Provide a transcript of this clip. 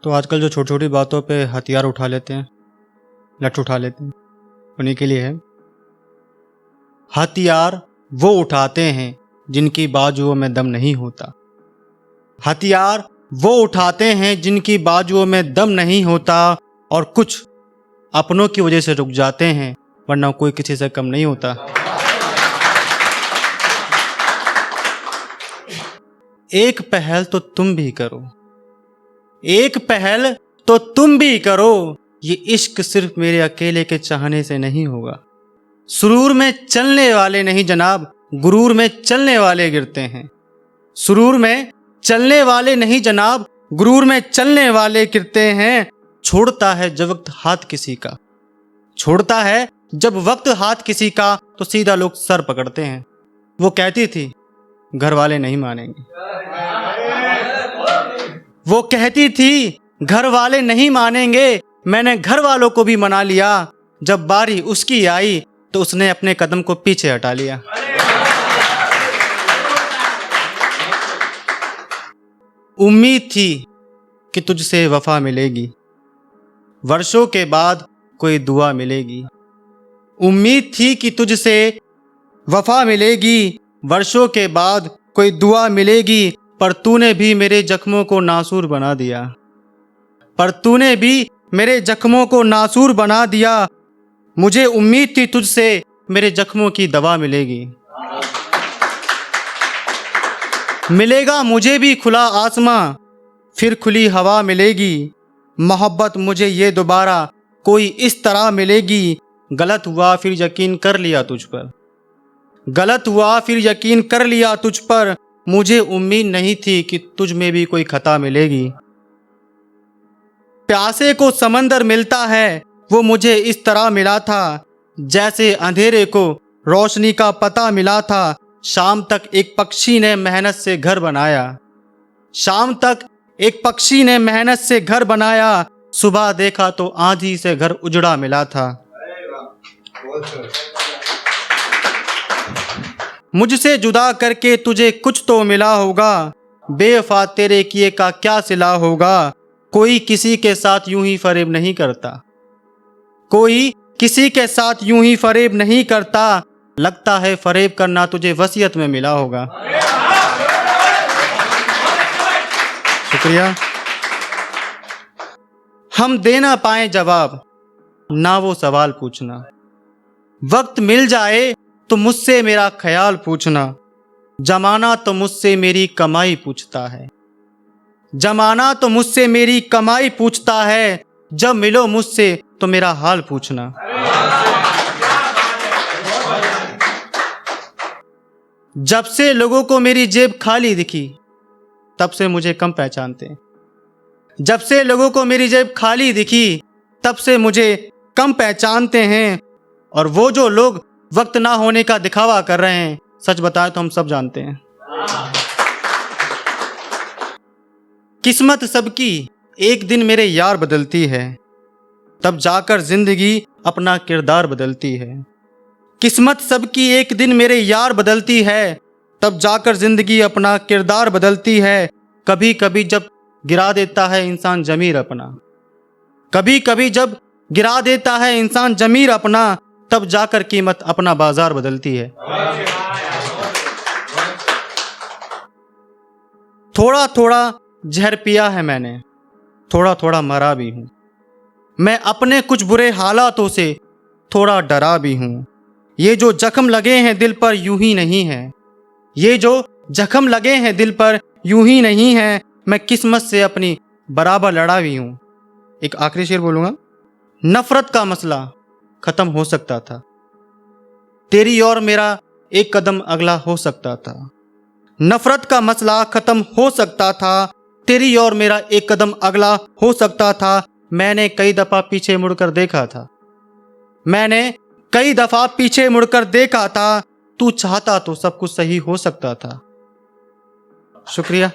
तो आजकल जो छोटी छोटी बातों पे हथियार उठा लेते हैं, लठ उठा लेते हैं, उन्हीं के लिए है। हथियार वो उठाते हैं जिनकी बाजुओं में दम नहीं होता। हथियार वो उठाते हैं जिनकी बाजुओं में दम नहीं होता, और कुछ अपनों की वजह से रुक जाते हैं, वरना कोई किसी से कम नहीं होता। एक पहल तो तुम भी करो, एक पहल तो तुम भी करो, ये इश्क सिर्फ मेरे अकेले के चाहने से नहीं होगा। सुरूर में चलने वाले नहीं जनाब, गुरूर में चलने वाले गिरते हैं। सुरूर में चलने वाले नहीं जनाब, गुरूर में चलने वाले गिरते हैं। छोड़ता है जब वक्त हाथ किसी का, छोड़ता है जब वक्त हाथ किसी का, तो सीधा लोग सर पकड़ते हैं। वो कहती थी घर वाले नहीं मानेंगे, वो कहती थी घर वाले नहीं मानेंगे। मैंने घर वालों को भी मना लिया, जब बारी उसकी आई तो उसने अपने कदम को पीछे हटा लिया। उम्मीद थी कि तुझसे वफा मिलेगी, वर्षों के बाद कोई दुआ मिलेगी। उम्मीद थी कि तुझसे वफा मिलेगी, वर्षों के बाद कोई दुआ मिलेगी, पर तूने भी मेरे जख्मों को नासूर बना दिया, पर तूने भी मेरे जख्मों को नासूर बना दिया। मुझे उम्मीद थी तुझसे मेरे जख्मों की दवा मिलेगी। मिलेगा मुझे भी खुला आसमां, फिर खुली हवा मिलेगी। मोहब्बत मुझे ये दोबारा कोई इस तरह मिलेगी। गलत हुआ फिर यकीन कर लिया तुझ पर, गलत हुआ फिर यकीन कर लिया तुझ पर। मुझे उम्मीद नहीं थी कि तुझ में भी कोई खता मिलेगी। प्यासे को समंदर मिलता है, वो मुझे इस तरह मिला था, जैसे अंधेरे को रोशनी का पता मिला था। शाम तक एक पक्षी ने मेहनत से घर बनाया, शाम तक एक पक्षी ने मेहनत से घर बनाया। सुबह देखा तो आंधी से घर उजड़ा मिला था। मुझसे जुदा करके तुझे कुछ तो मिला होगा, बेवफा तेरे किए का क्या सिला होगा। कोई किसी के साथ यूं ही फरेब नहीं करता, कोई किसी के साथ यूं ही फरेब नहीं करता। लगता है फरेब करना तुझे वसीयत में मिला होगा। शुक्रिया। हम दे ना पाए जवाब, ना वो सवाल पूछना। वक्त मिल जाए तो मुझसे मेरा ख्याल पूछना। जमाना तो मुझसे मेरी कमाई पूछता है, जमाना तो मुझसे मेरी कमाई पूछता है। जब मिलो मुझसे तो मेरा हाल पूछना। जब से लोगों को मेरी जेब खाली दिखी, तब से मुझे कम पहचानते हैं। जब से लोगों को मेरी जेब खाली दिखी, तब से मुझे कम पहचानते हैं। और वो जो लोग वक्त ना होने का दिखावा कर रहे हैं, सच बताएं तो हम सब जानते हैं। किस्मत सबकी एक दिन मेरे यार बदलती है, तब जाकर जिंदगी अपना किरदार बदलती है। किस्मत सबकी एक दिन मेरे यार बदलती है, तब जाकर जिंदगी अपना किरदार बदलती है। कभी कभी जब गिरा देता है इंसान जमीर अपना, कभी कभी जब गिरा देता है इंसान जमीर अपना, तब जाकर कीमत अपना बाजार बदलती है। थोड़ा थोड़ा जहर पिया है मैंने, थोड़ा थोड़ा मरा भी हूं। मैं अपने कुछ बुरे हालातों से थोड़ा डरा भी हूं। ये जो जख्म लगे हैं दिल पर यूं ही नहीं है, ये जो जख्म लगे हैं दिल पर यूं ही नहीं है। मैं किस्मत से अपनी बराबर लड़ा भी हूं। एक आखिरी शेर बोलूंगा। नफरत का मसला खत्म हो सकता था, तेरी और मेरा एक कदम अगला हो सकता था। नफरत का मसला खत्म हो सकता था, तेरी और मेरा एक कदम अगला हो सकता था। मैंने कई दफा पीछे मुड़कर देखा था, मैंने कई दफा पीछे मुड़कर देखा था। तू चाहता तो सब कुछ सही हो सकता था। शुक्रिया।